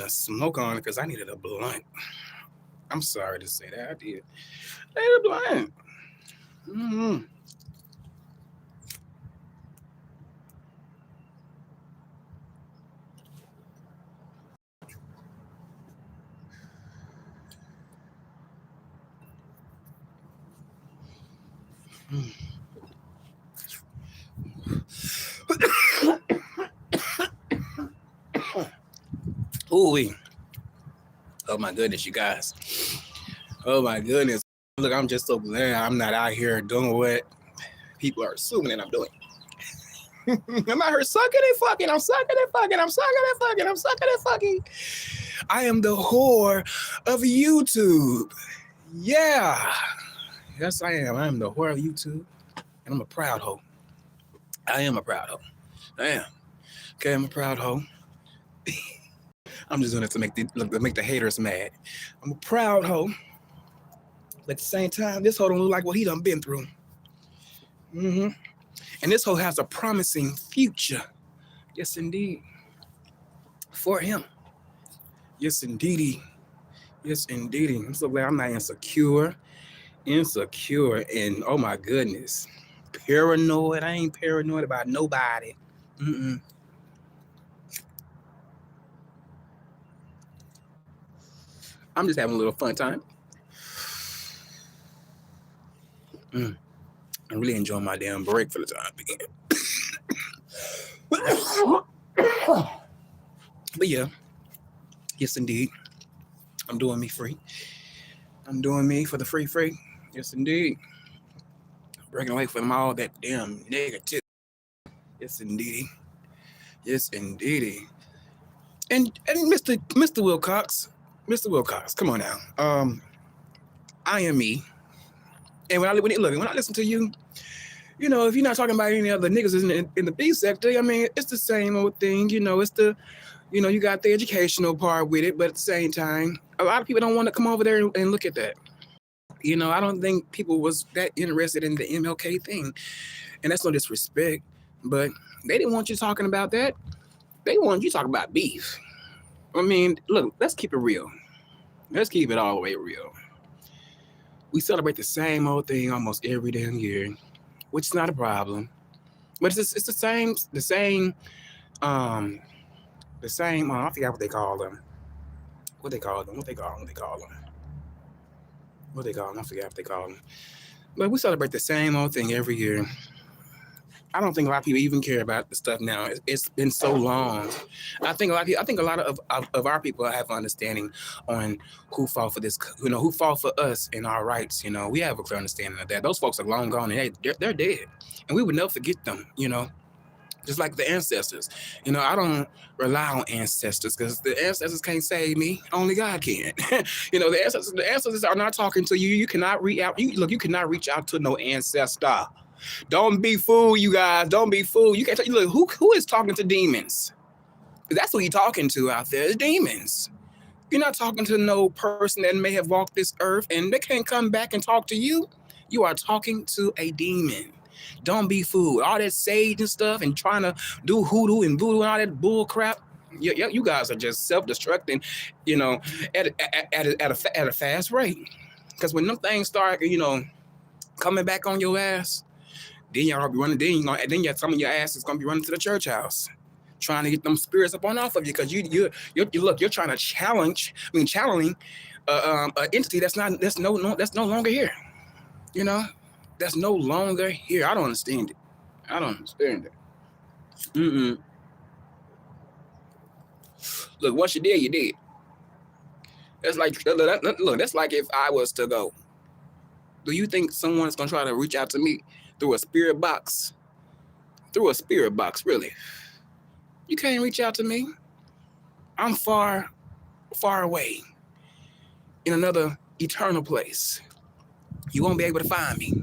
a smoke on it because I needed a blunt. I'm sorry to say that. I did. I needed a blunt. Mm-hmm. Ooh, oh my goodness, you guys. Oh my goodness. Look, I'm just so glad I'm not out here doing what people are assuming that I'm doing. I'm out here sucking and fucking. I'm sucking and fucking. I'm sucking and fucking. I'm sucking and fucking. I am the whore of YouTube. Yeah. Yes, I am. I am the whore of YouTube. And I'm a proud hoe. I am a proud hoe. I am. Okay, I'm a proud hoe. I'm just doing it to make the haters mad. I'm a proud hoe. But at the same time, this hoe don't look like what he done been through. Mm-hmm. And this hoe has a promising future. Yes, indeed. For him. Yes, indeedy. Yes, indeedy. I'm so glad I'm not insecure. And oh my goodness. Paranoid. I ain't paranoid about nobody. Mm-mm. I'm just having a little fun time. I'm really enjoying my damn break for the time being. But yeah, yes indeed. I'm doing me free. I'm doing me for the free. Yes indeed. Breaking away from all that damn negative. Yes indeed. Yes indeed. And Mr. Wilcox. Mr. Wilcox, come on now. I am me. And when I listen to you, you know, if you're not talking about any other niggas in the B sector, I mean, it's the same old thing. You know, it's the, you know, you got the educational part with it, but at the same time, a lot of people don't want to come over there and look at that. You know, I don't think people was that interested in the MLK thing, and that's no disrespect, but they didn't want you talking about that. They wanted you talking about beef. I mean, look, let's keep it real. Let's keep it all the way real. We celebrate the same old thing almost every damn year, which is not a problem. But it's um, the same. I forgot what they call them. What they call them? What they call them? What they call them? What they call them? I forgot what they call them. But we celebrate the same old thing every year. I don't think a lot of people even care about the stuff now. It's been so long. I think a lot of our people have understanding on who fought for this. You know, who fought for us and our rights. You know, we have a clear understanding of that. Those folks are long gone and they're dead, and we would never forget them. You know, just like the ancestors. You know, I don't rely on ancestors because the ancestors can't save me. Only God can. You know, the ancestors are not talking to you. You cannot reach out. You cannot reach out to no ancestor. Don't be fooled, you guys. Don't be fooled. You can't. Look, who is talking to demons? That's who you're talking to out there. Is demons. You're not talking to no person that may have walked this earth and they can't come back and talk to you. You are talking to a demon. Don't be fooled. All that sage and stuff and trying to do hoodoo and voodoo and all that bull crap. You guys are just self-destructing, you know, at a fast rate. Because when them things start, you know, coming back on your ass, then y'all be running. Then some of your ass is gonna be running to the church house, trying to get them spirits up on off of you. Because you're trying to channeling an entity that's no longer here. You know, that's no longer here. I don't understand it. I don't understand it. Mm-mm. Look, once you did, you did. That's like look. That's like if I was to go. Do you think someone's gonna try to reach out to me through a spirit box? Through a spirit box, really? You can't reach out to me. I'm far, far away in another eternal place. You won't be able to find me.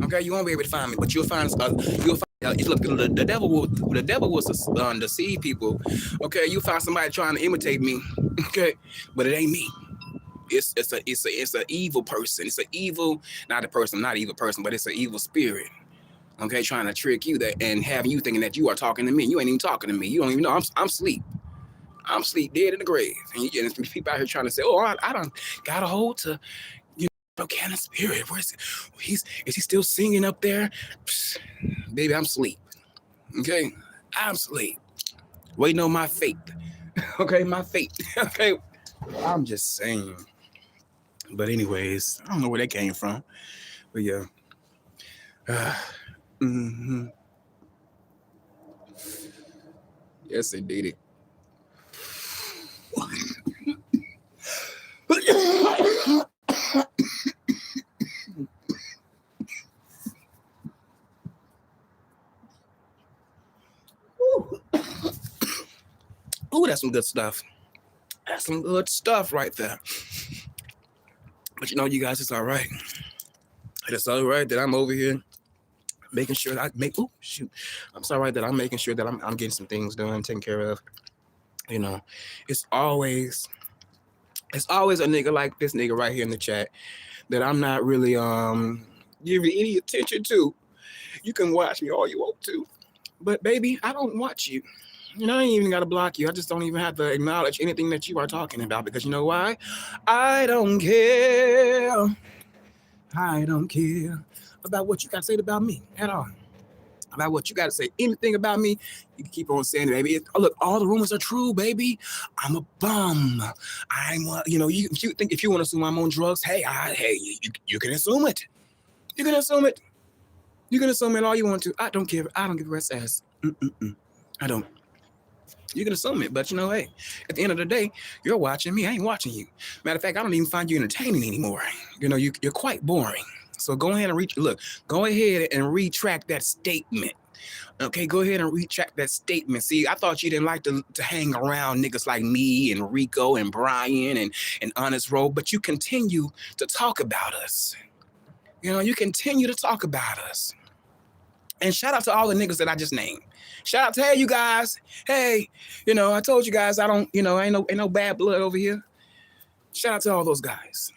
Okay, you won't be able to find me, but you'll find. Look, the devil was to deceive people. Okay, you find somebody trying to imitate me. Okay, but it ain't me. It's a evil person. It's an evil, not a person, not an evil person, but it's an evil spirit. Okay, trying to trick you and having you thinking that you are talking to me. You ain't even talking to me. You don't even know I'm asleep. I'm sleep dead in the grave. And there's people out here trying to say, oh, I don't got a hold to, Cannon Spirit. Is he still singing up there? Psst, baby, I'm asleep. Okay? I'm asleep. Waiting on my fate. Okay, my fate. Okay? I'm just saying. But anyways, I don't know where that came from. But yeah. Mm-hmm. Yes, indeed. Ooh, that's some good stuff. That's some good stuff right there. But you guys, it's all right. It's all right that I'm over here making sure that I'm sorry that I'm making sure that I'm getting some things done, taken care of. It's always a nigga like this nigga right here in the chat that I'm not really giving any attention to. You can watch me all you want to, but baby, I don't watch you. I ain't even got to block you. I just don't even have to acknowledge anything that you are talking about because you know why? I don't care. I don't care about what you got to say about me at all. About what you got to say, anything about me, you can keep on saying it, baby. Look, all the rumors are true, baby. I'm a bum. If you want to assume I'm on drugs, hey, you can assume it. You can assume it. You can assume it all you want to. I don't care. I don't give a rat's ass. I don't. You can assume it, but hey, at the end of the day, you're watching me. I ain't watching you. Matter of fact, I don't even find you entertaining anymore. You're quite boring. So go ahead and retract that statement. Okay, go ahead and retract that statement. See, I thought you didn't like to hang around niggas like me and Rico and Brian and Honest Road, but you continue to talk about us. You continue to talk about us. And shout out to all the niggas that I just named. Shout out to, hey, you guys. Hey, I told you guys I don't, ain't no bad blood over here. Shout out to all those guys,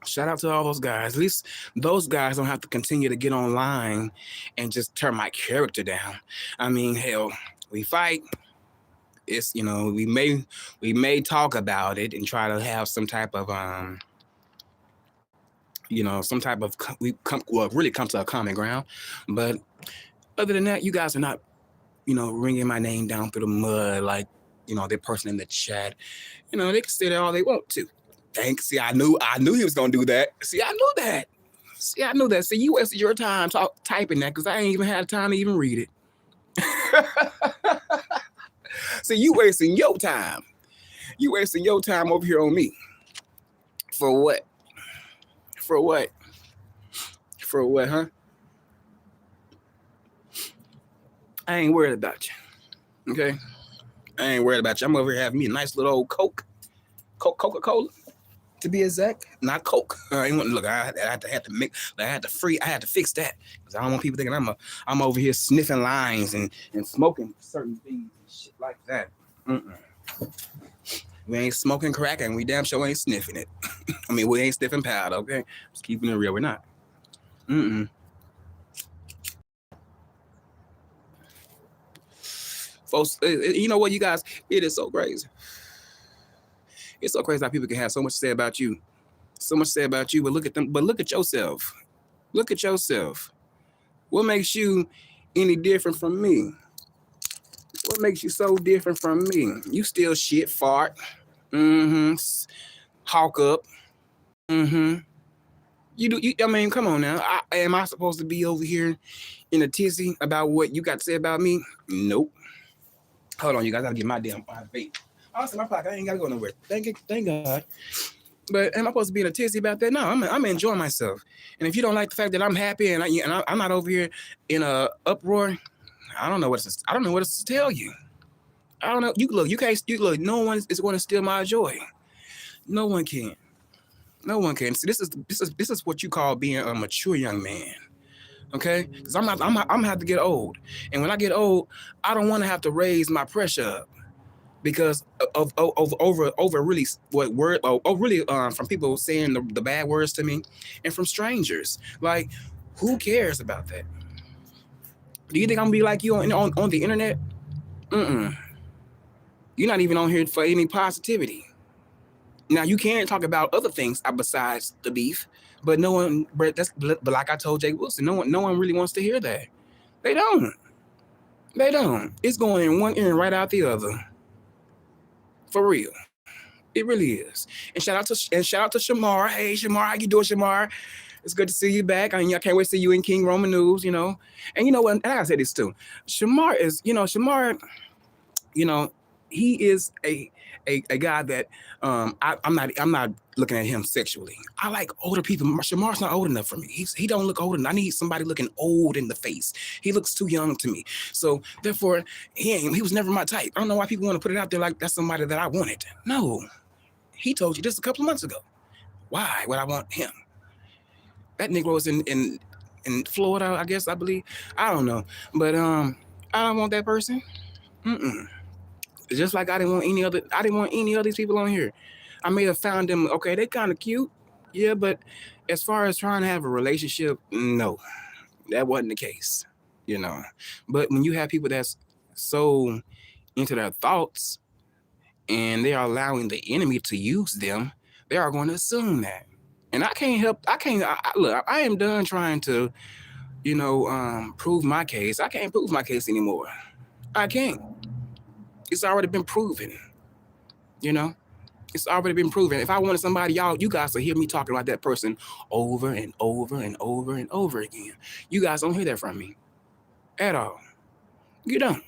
Shout out to all those guys. At least those guys don't have to continue to get online and just turn my character down. I mean, hell, we fight. It's, we may talk about it and try to have some type of, really come to a common ground. But other than that, you guys are not, wringing my name down through the mud like, the person in the chat. They can say that all they want to. Thanks. See, I knew he was gonna do that. See, I knew that. See, you wasted your time typing that because I ain't even had time to even read it. See, you wasting your time. You wasting your time over here on me. For what? For what? For what, huh? I ain't worried about you. Okay? I ain't worried about you. I'm over here having me a nice little old Coca-Cola. To be exact, not Coke. Look, I had to fix that because I don't want people thinking I'm over here sniffing lines and smoking certain things and shit like that. We ain't smoking crack and we damn sure ain't sniffing it. I mean, we ain't sniffing powder, okay? Just keeping it real. We're not. Folks, you know what, you guys? It is so crazy. It's so crazy how people can have so much to say about you. So much to say about you, but look at them. But look at yourself. Look at yourself. What makes you any different from me? What makes you so different from me? You still shit, fart. Hawk up. You do. I mean, come on now. Am I supposed to be over here in a tizzy about what you got to say about me? Nope. Hold on, you guys. I gotta get my damn vape. Also, my pocket. I ain't gotta go nowhere. Thank God. But am I supposed to be in a tizzy about that? No, I'm enjoying myself. And if you don't like the fact that I'm happy and I'm not over here in a uproar, I don't know what to tell you. I don't know. You can't. No one is going to steal my joy. No one can. No one can. See, this is what you call being a mature young man. Okay, because I'm gonna have to get old, and when I get old, I don't want to have to raise my pressure up because of over really from people saying the bad words to me, and from strangers. Like, who cares about that? Do you think I'm gonna be like you on the internet? You're not even on here for any positivity. Now you can talk about other things besides the beef, but no one. But like I told Jake Wilson, no one really wants to hear that. They don't. They don't. It's going in one ear and right out the other. For real. It really is. And shout out to Shamar. Hey Shamar, how you doing, Shamar? It's good to see you back. I can't wait to see you in King Roman News, And you know what? And I gotta say this too. Shamar is, he is a guy that I'm not looking at him sexually. I like older people. Shamar's not old enough for me. He don't look old enough. I need somebody looking old in the face. He looks too young to me. So therefore, he was never my type. I don't know why people want to put it out there like that's somebody that I wanted. No. He told you this a couple of months ago. Why would I want him? That Negro is in Florida, I guess, I believe. I don't know. But I don't want that person. Just like I didn't want any of these people on here. I may have found them, okay, they kind of cute. Yeah, but as far as trying to have a relationship, no. That wasn't the case. But when you have people that's so into their thoughts and they are allowing the enemy to use them, they are going to assume that. And look, I am done trying to, prove my case. I can't prove my case anymore. I can't. It's already been proven. It's already been proven. If I wanted somebody, you guys will hear me talking about that person over and over and over and over again. You guys don't hear that from me at all. You don't.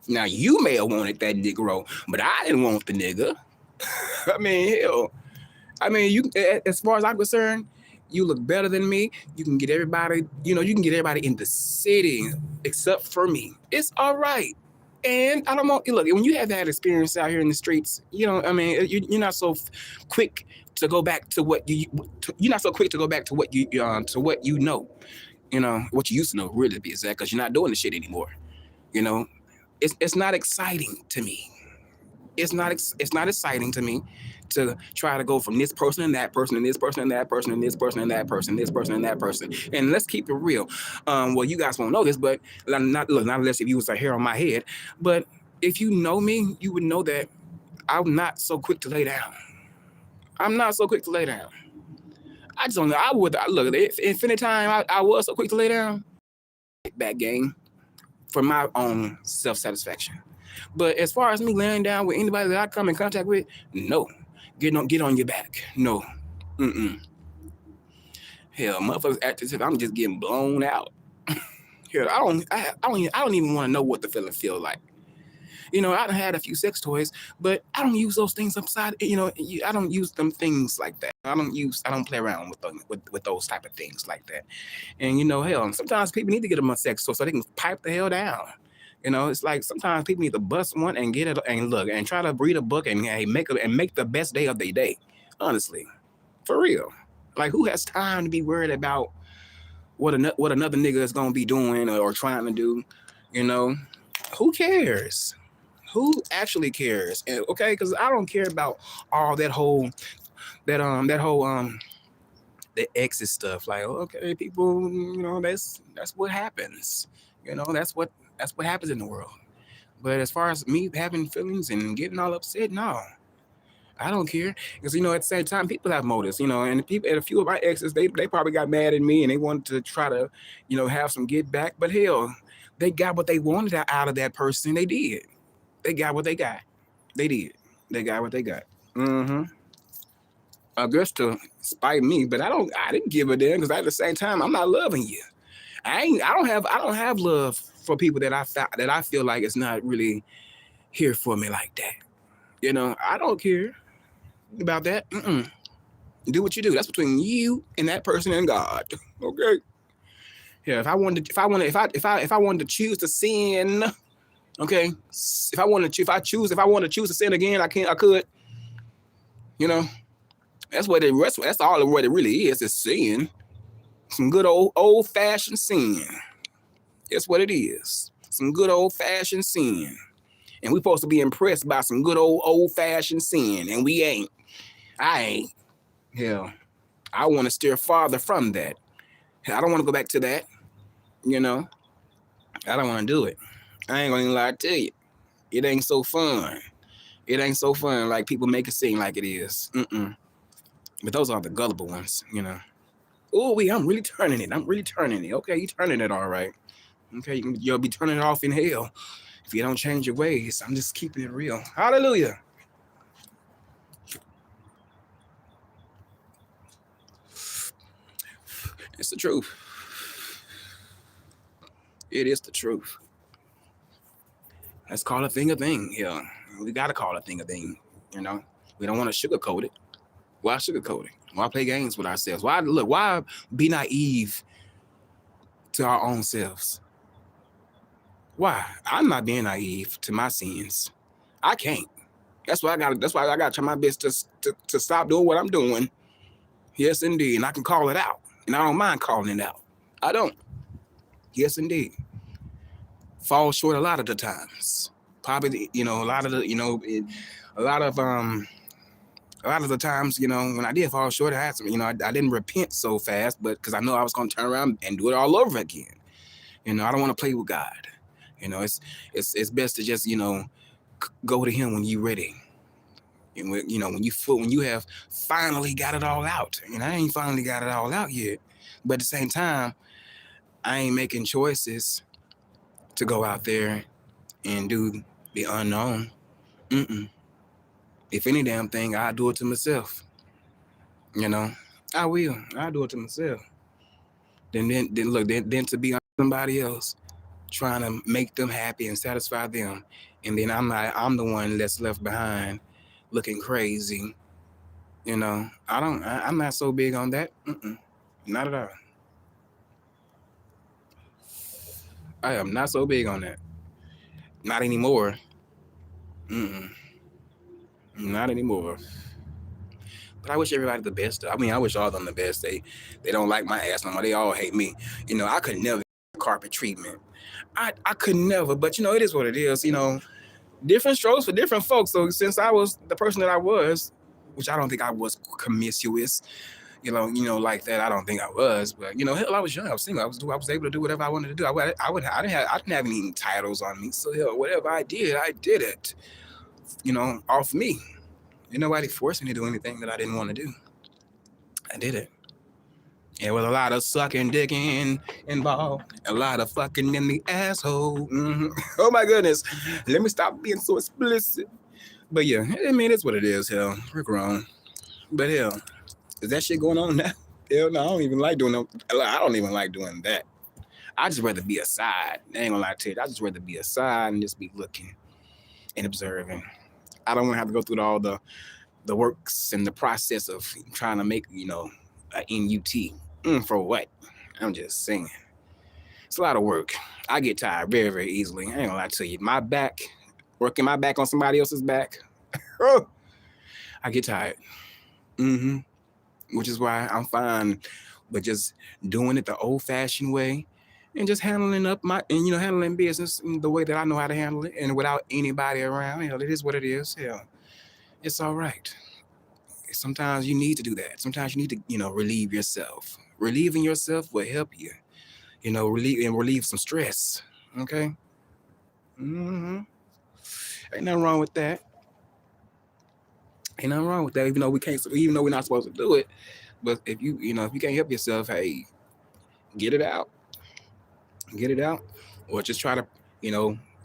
Now, you may have wanted that Negro, but I didn't want the nigga. I mean, hell. You, as far as I'm concerned, you look better than me. You can get everybody, you can get everybody in the city except for me. It's all right. And I don't want, look, when you have that experience out here in the streets, you're not so quick to go back to what you're not so quick to go back to what you what you know, what you used to know, really, to be exact, because you're not doing the shit anymore. It's not exciting to me. It's not exciting to me to try to go from this person and that person and this person and that person and this person and that person, this person and that person. And let's keep it real. Well, you guys won't know this, but not unless if you was a hair on my head. But if you know me, you would know that I'm not so quick to lay down. I'm not so quick to lay down. I just don't know. I would look if any time I was so quick to lay down, back game for my own self-satisfaction. But as far as me laying down with anybody that I come in contact with, no. Get on your back. No. Hell, motherfuckers act as if I'm just getting blown out. Hell, I don't even want to know what the feeling feel like. I done had a few sex toys, but I don't use those things upside. I don't use them things like that. I don't play around with those type of things like that. And hell, sometimes people need to get them a sex toy so they can pipe the hell down. It's like sometimes people need to bust one and get it and look and try to read a book and make the best day of their day. Honestly, for real. Like, who has time to be worried about what another nigga is gonna be doing or trying to do? Who cares? Who actually cares? Okay, because I don't care about all that whole the exit stuff. Like, okay, people, that's what happens. That's what happens in the world. But as far as me having feelings and getting all upset, no, I don't care. Because, at the same time, people have motives, and a few of my exes, they probably got mad at me and they wanted to try to, have some get back. But hell, they got what they wanted out of that person. They did. They got what they got. They did. They got what they got. I guess to spite me, but I didn't give a damn because at the same time, I'm not loving you. I don't have love for people that I feel like it's not really here for me like that. I don't care about that. Do what you do. That's between you and that person and God. Okay. Yeah. If I wanted to choose to sin, okay. If I want to choose to sin again, I could. That's all what it really is sin. Some good old fashioned sin. That's what it is. Some good old fashioned sin. And we're supposed to be impressed by some good old fashioned sin. And we ain't. I ain't. Hell, I want to steer farther from that. I don't want to go back to that. I don't want to do it. I ain't going to lie to you. It ain't so fun. It ain't so fun like people make it seem like it is. But those are the gullible ones, you know. Oh, I'm really turning it. I'm really turning it. Okay, you turning it all right. Okay, you'll be turning it off in hell if you don't change your ways. I'm just keeping it real. Hallelujah. It's the truth. It is the truth. Let's call a thing a thing. Yeah, we gotta call a thing a thing. You know, we don't want to sugarcoat it. Why sugarcoat it? Why play games with ourselves? Why be naive to our own selves? Why? I'm not being naive to my sins. I can't. That's why I got. That's why I got to try my best to stop doing what I'm doing. Yes, indeed, and I can call it out, and I don't mind calling it out. I don't. Yes, indeed. Fall short a lot of the times. Probably, a lot of the, a lot of the times, when I did fall short, I had some, I didn't repent so fast, but because I know I was going to turn around and do it all over again. I don't want to play with God. It's best to just, go to Him when you're ready. And when you have finally got it all out. And I ain't finally got it all out yet. But at the same time, I ain't making choices to go out there and do the unknown. If any damn thing, I'll do it to myself. I will. I'll do it to myself. Then to be on somebody else, trying to make them happy and satisfy them, and then I'm the one that's left behind, looking crazy. I'm not so big on that. Not at all. I am not so big on that. Not anymore. Not anymore. But I wish everybody the best. I mean, I wish all of them the best. They don't like my ass no more. They all hate me. I could never get carpet treatment. I could never. But it is what it is. Different strokes for different folks. So since I was the person that I was, which I don't think I was promiscuous, like that. I don't think I was. But hell, I was young. I was single. I was able to do whatever I wanted to do. I didn't have any titles on me. So hell, whatever I did it. Off me. Nobody forced me to do anything that I didn't want to do. I did it. And with a lot of sucking, dicking involved, a lot of fucking in the asshole. Oh my goodness. Let me stop being so explicit. But yeah, I mean, it's what it is, hell. We're grown. But hell, is that shit going on now? Hell no, I don't even like doing that. I just rather be aside. I ain't gonna lie to you. I just rather be aside and just be looking and observing. I don't want to have to go through all the works and the process of trying to make, an NUT. For what? I'm just saying. It's a lot of work. I get tired very, very easily. I ain't gonna lie to you. My back, working my back on somebody else's back, I get tired. Which is why I'm fine with just doing it the old-fashioned way and just handling handling business in the way that I know how to handle it and without anybody around. It is what it is. Hell, it's all right. Sometimes you need to do that. Sometimes you need to, relieve yourself. Relieving yourself will help you, relieve some stress. Okay. Ain't nothing wrong with that. Ain't nothing wrong with that. Even though we're not supposed to do it, but if you can't help yourself, hey, get it out. Get it out, or just try to,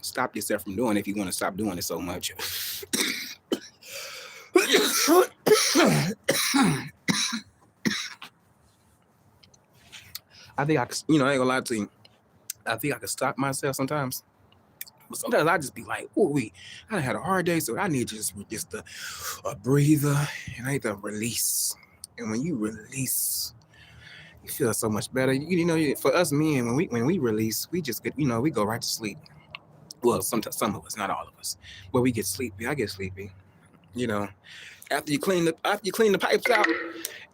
stop yourself from doing it if you want to stop doing it so much. I think I ain't gonna lie to you. I think I could stop myself sometimes. But sometimes I just be like, oh, I had a hard day, so I need just a breather, and I need to release. And when you release, you feel so much better. For us men, when we release, we just get, we go right to sleep. Well, sometimes some of us, not all of us, but we get sleepy. I get sleepy. After you clean the pipes out,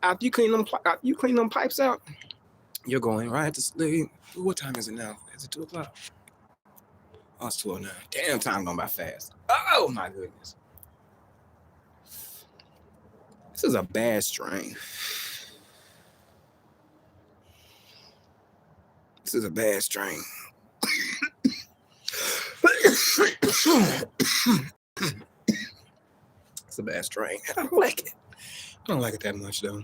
after you clean them pipes out, you're going right to sleep. What time is it now? Is it 2:00? Oh, it's 2:09. Damn, time going by fast. Oh my goodness. This is a bad strain. This is a bad strain. It's a bad strain. I don't like it. I don't like it that much though.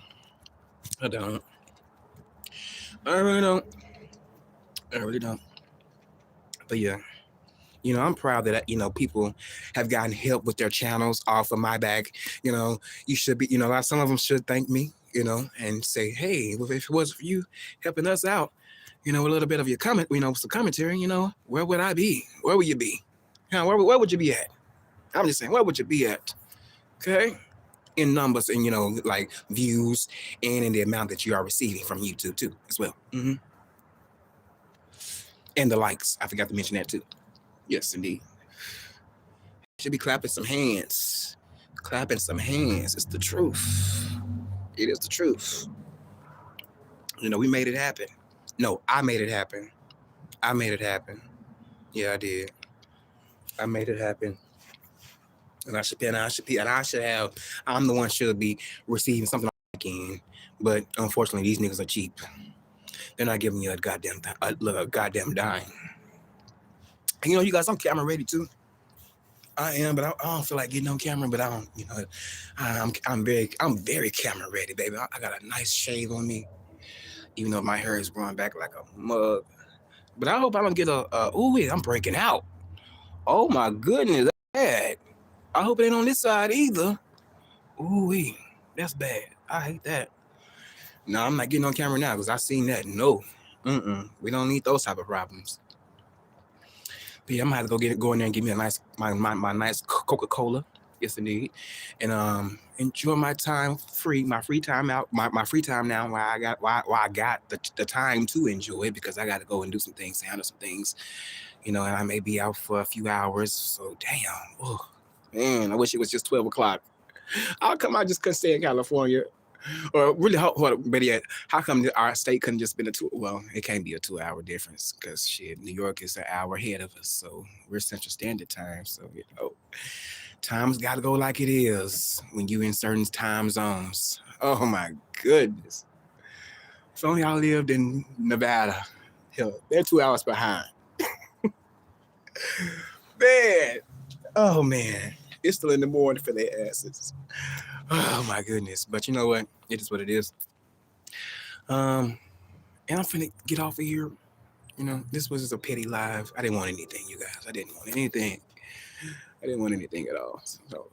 I don't. I really don't. I really don't. But yeah, I'm proud that people have gotten help with their channels off of my back. You should be. Some of them should thank me. And say, hey, well, if it wasn't for you helping us out, a little bit of your comment, some commentary, where would I be? Where would you be? Where would you be at? I'm just saying, where would you be at? Okay. In numbers and, like views and in the amount that you are receiving from YouTube too, as well. Mm-hmm. And the likes. I forgot to mention that too. Yes, indeed. Should be clapping some hands. Clapping some hands. It's the truth. It is the truth. We made it happen. No, I made it happen. I made it happen. Yeah, I did. I made it happen. And I should have. I'm the one should be receiving something again. But unfortunately, these niggas are cheap. They're not giving you a goddamn dime. And you guys, I'm camera ready too. I am, but I don't feel like getting on camera. But I don't, I'm very camera ready, baby. I got a nice shave on me, even though my hair is growing back like a mug. But I hope I don't get I'm breaking out. Oh my goodness, that's bad. I hope it ain't on this side either. Ooh, that's bad. I hate that. No, I'm not getting on camera now because I seen that. No, we don't need those type of problems. But yeah, I'm gonna have to go in there and give me a nice my nice Coca-Cola. Yes, indeed, and enjoy my time free, my free time out, my free time now. Why I got the time to enjoy it because I got to go and do some things, handle some things, and I may be out for a few hours. So damn, oh man, I wish it was just 12 o'clock. How come I just couldn't stay in California? Or really, better yet, how come our state couldn't just been a 2? Well, it can't be a 2-hour difference because shit, New York is an hour ahead of us, so we're Central Standard Time. So time's got to go like it is when you in certain time zones. Oh my goodness! If only I lived in Nevada. Hell, they're 2 hours behind. Man, oh man, it's still in the morning for their asses. Oh my goodness! But you know what? It is what it is. And I'm finna get off of here. This was just a petty live. I didn't want anything, you guys. I didn't want anything. I didn't want anything at all.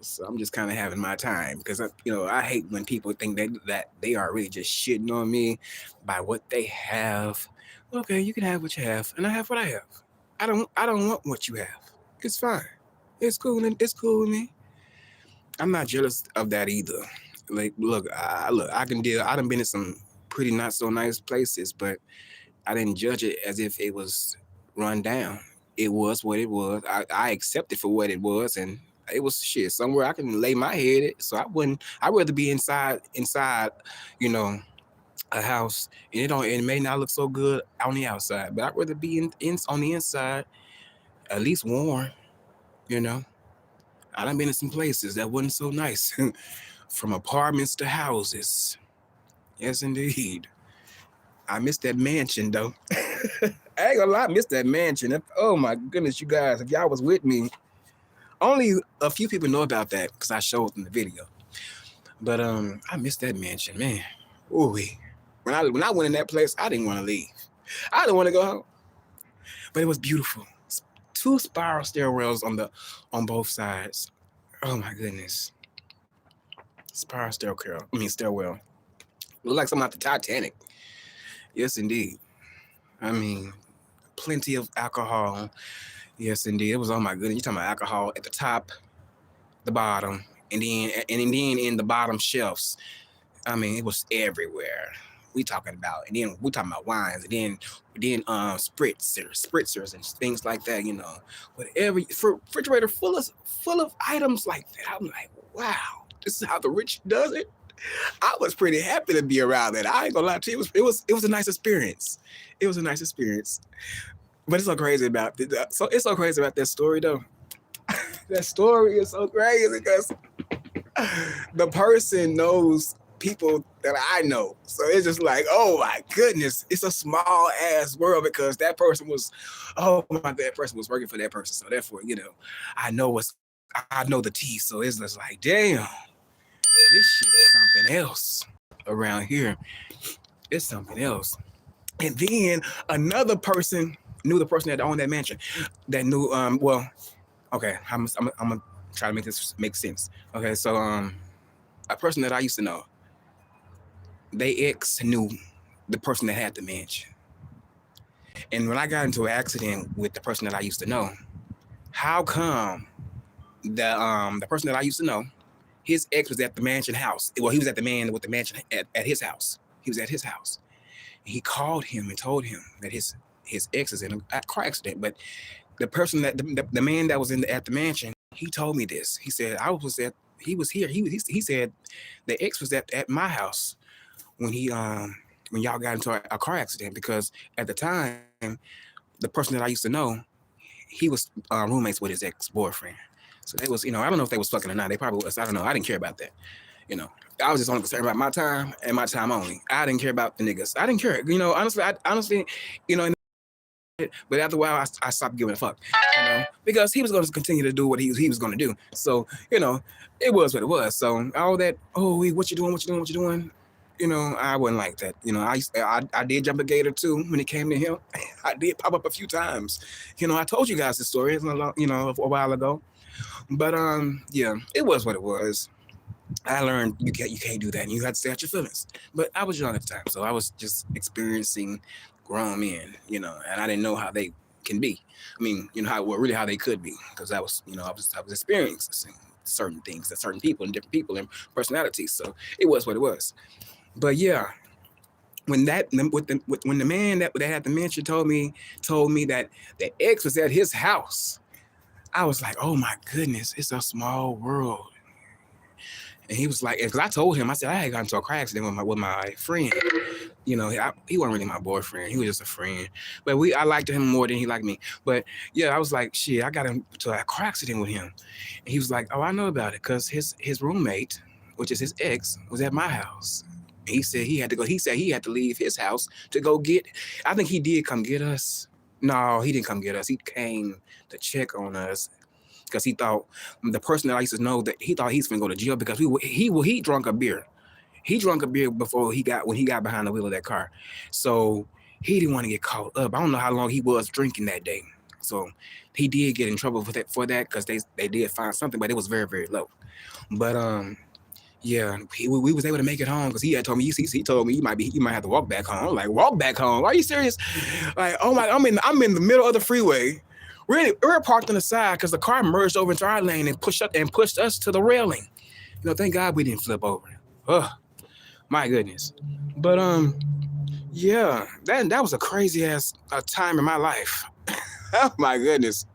So I'm just kind of having my time because I hate when people think that they are really just shitting on me by what they have. Okay, you can have what you have, and I have what I have. I don't want what you have. It's fine. It's cool. It's cool with me. I'm not jealous of that either. Like, look, I can deal. I done been in some pretty not so nice places, but I didn't judge it as if it was run down. It was what it was. I accept it for what it was, and it was shit somewhere I can lay my head at. So I'd rather be inside, a house, and it may not look so good on the outside, but I'd rather be on the inside, at least warm. I done been in some places that wasn't so nice, from apartments to houses. Yes, indeed. I missed that mansion, though. I ain't gonna lie, I missed that mansion. Oh my goodness, you guys, if y'all was with me, only a few people know about that because I showed them the video. But I missed that mansion, man. Ooh, when I went in that place, I didn't want to leave. I didn't want to go home. But it was beautiful. 2 spiral stairwells on both sides. Oh my goodness. Spiral stairwell. Looked like something out the Titanic. Yes, indeed. I mean, plenty of alcohol. Yes, indeed. It was, oh my goodness. You're talking about alcohol at the top, the bottom, and then in the bottom shelves. I mean, it was everywhere. We talking about, and then we talking about wines, and then spritzers and things like that. Whatever. Refrigerator full of items like that. I'm like, wow, this is how the rich does it. I was pretty happy to be around that. I ain't gonna lie to you. It was a nice experience. It was a nice experience. But it's so crazy about that story though. That story is so crazy because the person knows people that I know. So it's just like, oh my goodness, it's a small ass world because that person was, oh my, that person was working for that person. So therefore, I know the tea. So it's just like, damn, this shit is something else around here. It's something else. And then another person knew the person that owned that mansion. That knew, okay, I'm gonna try to make this make sense. Okay, so a person that I used to know, they ex knew the person that had the mansion. And when I got into an accident with the person that I used to know, how come the person that I used to know, his ex was at the mansion house. Well, he was at the man with the mansion at his house. He was at his house. And he called him and told him that his ex is in a car accident. But the person that the man that was at the mansion, he told me this. He said he was here. He said the ex was at my house when when y'all got into a car accident, because at the time the person that I used to know, he was roommates with his ex-boyfriend. So they was, I don't know if they was fucking or not. They probably was. I don't know. I didn't care about that. I was just only concerned about my time and my time only. I didn't care about the niggas. I didn't care. Honestly, but after a while, I stopped giving a fuck, because he was going to continue to do what he was going to do. So, it was what it was. So all that, oh, what you doing? I wasn't like that. I did jump a gate or two when it came to him. I did pop up a few times. I told you guys the story, a while ago. But yeah, it was what it was. I learned you can't do that, and you had to stay out your feelings. But I was young at the time, so I was just experiencing grown men, and I didn't know how they can be. I mean, how they could be, because I was experiencing certain things and certain people and different people and personalities. So it was what it was. But yeah, when when the man that had the mansion told me that the ex was at his house, I was like, oh my goodness, it's a small world. And he was like, because I told him, I said I had gotten into a car accident with my friend. He wasn't really my boyfriend. He was just a friend. But I liked him more than he liked me. But yeah, I was like, shit, I got into a car accident with him. And he was like, oh, I know about it, because his roommate, which is his ex, was at my house. And he said he had to go. He said he had to leave his house to go get. I think he did come get us. No, he didn't come get us. He came to check on us, because he thought the person that I used to know, that he thought he's gonna go to jail, because he drunk a beer. He drunk a beer when he got behind the wheel of that car. So he didn't want to get caught up. I don't know how long he was drinking that day. So he did get in trouble for that because they did find something, but it was very, very low. But yeah, we was able to make it home, because he had told me, he told me you might have to walk back home. I'm like, walk back home? Are you serious? Like, oh my, I'm in the middle of the freeway. We're parked on the side because the car merged over into our lane and pushed us to the railing. Thank God we didn't flip over. Oh, my goodness. But yeah, that was a crazy ass time in my life. Oh my goodness,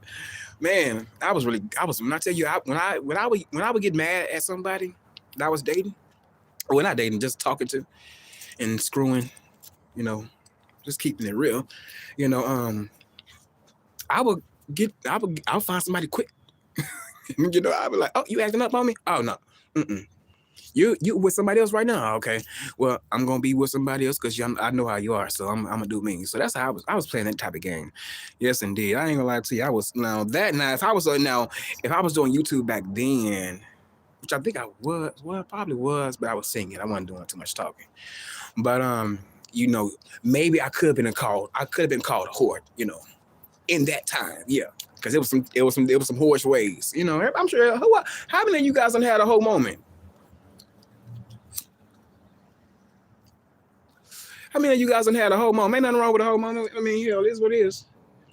man, when I tell you, when I would get mad at somebody that I was dating, well, not dating, just talking to and screwing, just keeping it real, I'll find somebody quick. I'll be like, oh, you acting up on me? Oh no, you with somebody else right now? Okay, well, I'm gonna be with somebody else because I know how you are, so I'm gonna do me. So that's how I was playing that type of game. Yes, indeed. I ain't gonna lie to you. I was if I was doing YouTube back then, which I think I probably was, but I was singing. I wasn't doing too much talking. But maybe I could have been called a whore, in that time, yeah, because it was some whorish ways, I'm sure. How many of you guys done had a whole moment? How many of you guys done had a whole moment? Ain't nothing wrong with a whole moment. I mean, it is what it is.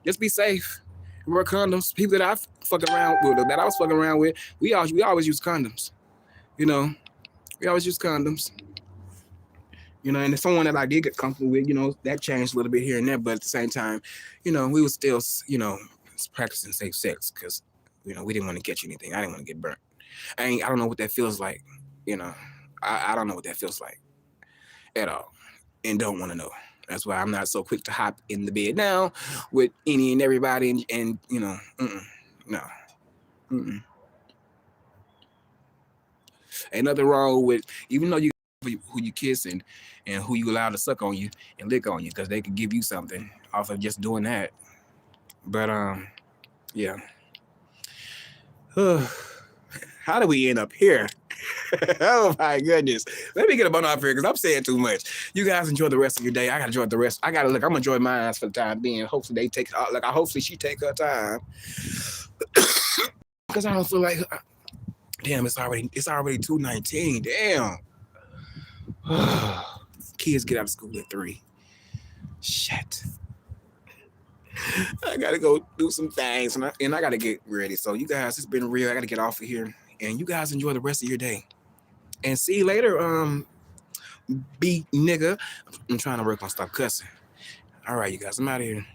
Just be safe. Wear condoms. People that I was fucking around with, we always use condoms. We always use condoms. And it's someone that I did get comfortable with, that changed a little bit here and there, but at the same time, we were still, practicing safe sex, because, we didn't want to catch anything. I didn't want to get burnt. I don't know what that feels like. I don't know what that feels like at all, and don't want to know. That's why I'm not so quick to hop in the bed now with any and everybody, and no. Ain't nothing wrong with, even though you who you kiss and who you allow to suck on you and lick on you, because they could give you something off of just doing that. But yeah. How do we end up here? Oh my goodness. Let me get up on off here because I'm saying too much. You guys enjoy the rest of your day. I gotta enjoy the rest. I'm gonna enjoy mine for the time being. Hopefully they take hopefully she take her time. Because I don't feel like damn, it's already 2:19. Damn. Kids get out of school at 3. Shit. I gotta go do some things and I gotta get ready. So you guys, it's been real. I gotta get off of here. And you guys enjoy the rest of your day. And see you later, B nigga. I'm trying to work on stop cussing. All right, you guys, I'm out of here.